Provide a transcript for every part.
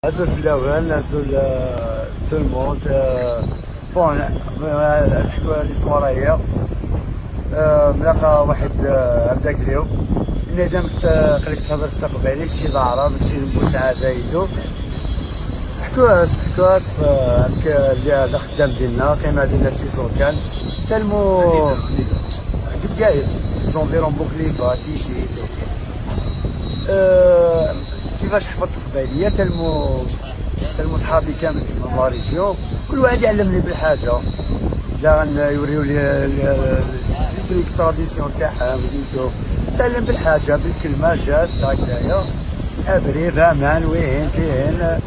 نزل في الاول نزل تو الموند بون نحكوا ليستوار هي ملاقا واحد هكذاك اليوم نادم قالك تهضر استقبالي كشي ضعرة كشي مساعدة ايتو حكواس هذاك اللي هذا خدام ديالنا قيمة ديالنا سيزون كان تالمو كبكايف زونفيرون بوكليفا تيشيت كيفاش حفظت قبايلية تلمو صحابي كامل من لا ريجيون كل واحد يعلمني بالحاجة لا يوريو لي التريك تراديسيون تاعهم وليتو تعلم بالحاجة بالكلمة جاست هكذايا ابري بامان وين كاين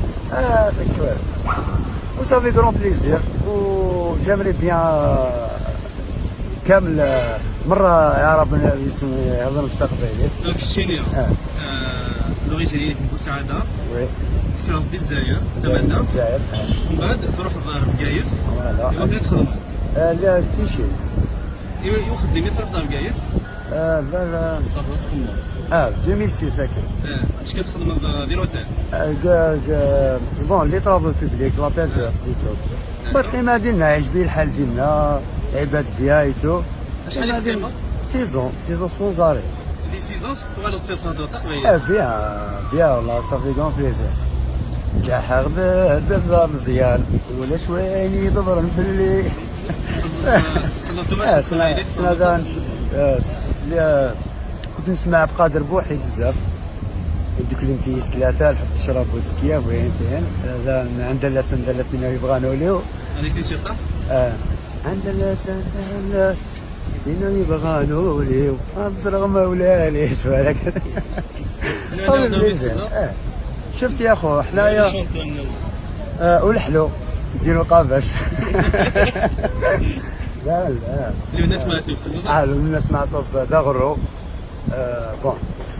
شويه وصافي كرون بليزير وجامري بيان كامل مرة يعرف هذا المستقبلي. دونك شتيني لوريجينية المساعدة وي تكرهت الجزائر تماما الجزائر من بعد تروح لدار بكايس ايوا فين تخدم؟ لا تيشي ايوا خدمي تروح لدار بكايس؟ لا 2006 ساكن اش كتخدم ديال اوتيل؟ بون لي طرافو بوبليك لابيلتور ليتو القيمة ديالنا عجبي الحال ديالنا عباد بيايتو شحال القيمة؟ سيزون سون زاري لي سيزون تبغى الاقتصاد تقريبا بيان والله صافي كون بليزير كاع حاغ بزاف مزيان ولا شويني ضبرن باللي كنت نسمع بقادر بوحي بزاف دوك الانتيس ثلاثة نحب الشراب والتكيا وينتين هذا عندنا فينا يبغى نوليو هذه سي شرطة؟ عندنا فينا يبغى نوليو أبزرغ مولاني سوالك صافي بليزير شفت يا خو حنايا والحلو نديرو قافاش لا الناس ما توصلوا الناس ما دغرو بون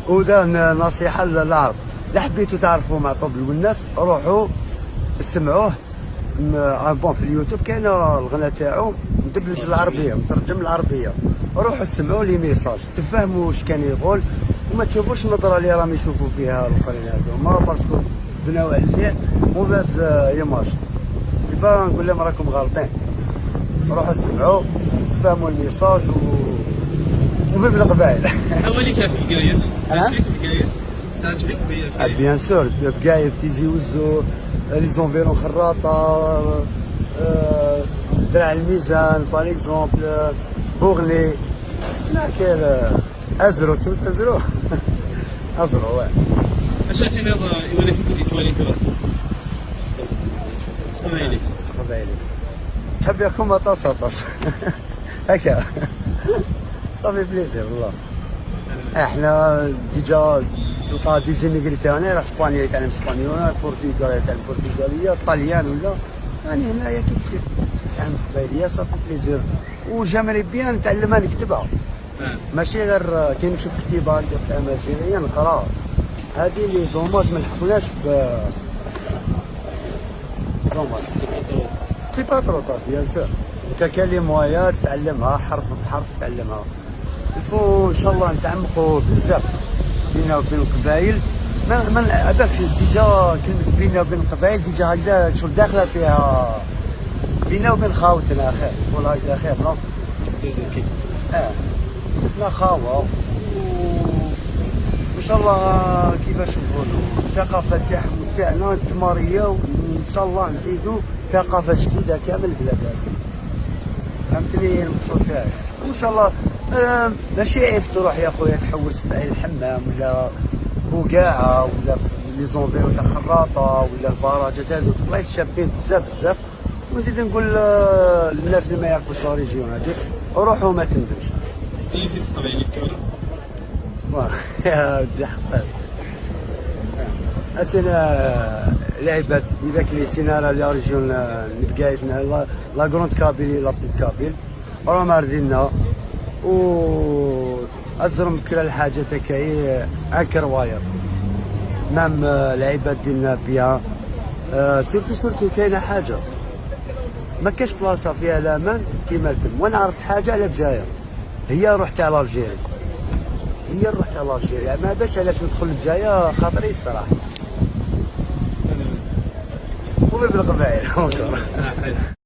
ودا نصيحة للعرب لا حبيتو تعرفوا مع طب الناس روحوا سمعوه بون في اليوتيوب كاين الغنى تاعو مدبلج بالعربية مترجم العربية روحوا سمعوا لي ميساج تفهموا واش كان يقول وما تشوفوش النظرة اللي راهم يشوفوا فيها الاخرين هذو ما باسكو بناو عليه موفاز ايماج يبقى نقول لهم راكم غالطين روحوا سمعوا تفهموا الميساج ومن القبائل. أولي كيف بكايس؟ تعجبك بكايس؟ تعجبك بكايس؟ بيان سور بكايس تيجي يوزو لي زونفيرون خراطة درع الميزان باغ اكزومبل بوغلي شنو كاين ازرو تسمت ازرو ازرو واه اش عرفتي يولي فيك دي سوالين كبار؟ استقبالي تحب ياكم طاس هكا صافي بليزير والله احنا ديجا تلقى دي زيميغريتي انا اسبانيا يتعلم اسبانيول البرتغال يتعلم برتغاليه الطليان ولا يعني هنايا كيف تعلم قبايليه صافي بليزير وجامري بيان نتعلمها نكتبها ماشي غير كي نشوف كتيبه تاع امازيغيه نقرا هذه اللي دوماج ما لحقناش دوماج سي با ترو طار بيان سور كاين لي موايا تعلمها حرف بحرف تعلمها الفو ان شاء الله نتعمقوا بزاف بينا وبين القبائل ما هذاك ديجا كلمه بينا وبين القبائل ديجا هكذا شغل داخله فيها بينا وبين خاوتنا خير ولا هكذا خير نو لا خاوه وان شاء الله كيفاش نقولوا الثقافه تاعهم تاعنا التماريه وان شاء الله نزيدوا ثقافه جديده كامل البلاد هذه فهمتني المقصود تاعي وان شاء الله ماشي عيب تروح يا خويا تحوس في الحمام ولا بوقاعه ولا في لي زونفيرو تاع خراطه ولا البراجات هذوك بلايص شابين بزاف ونزيد نقول للناس اللي ما يعرفوش لا ريجيون هذيك روحوا ما تندمش. تيجي تستطيع لي الثوره؟ يا ودي حصل اسنا العباد اذاك لي سينارا لا ريجيون نبقايتنا لا كروند كابيل لا بتيت كابيل راهم عارفيننا و ازرم كل الحاجه تاعي اكر واير مام العباد ديالنا بيان سورتو كاينه حاجه ما كاش بلاصه فيها الامان كيما التم وانا عرفت حاجه على بجايه هي روح تاع الجيري هي الروح تاع الجيري ما باش علاش ندخل بجايه خاطري صراحه ومن القبائل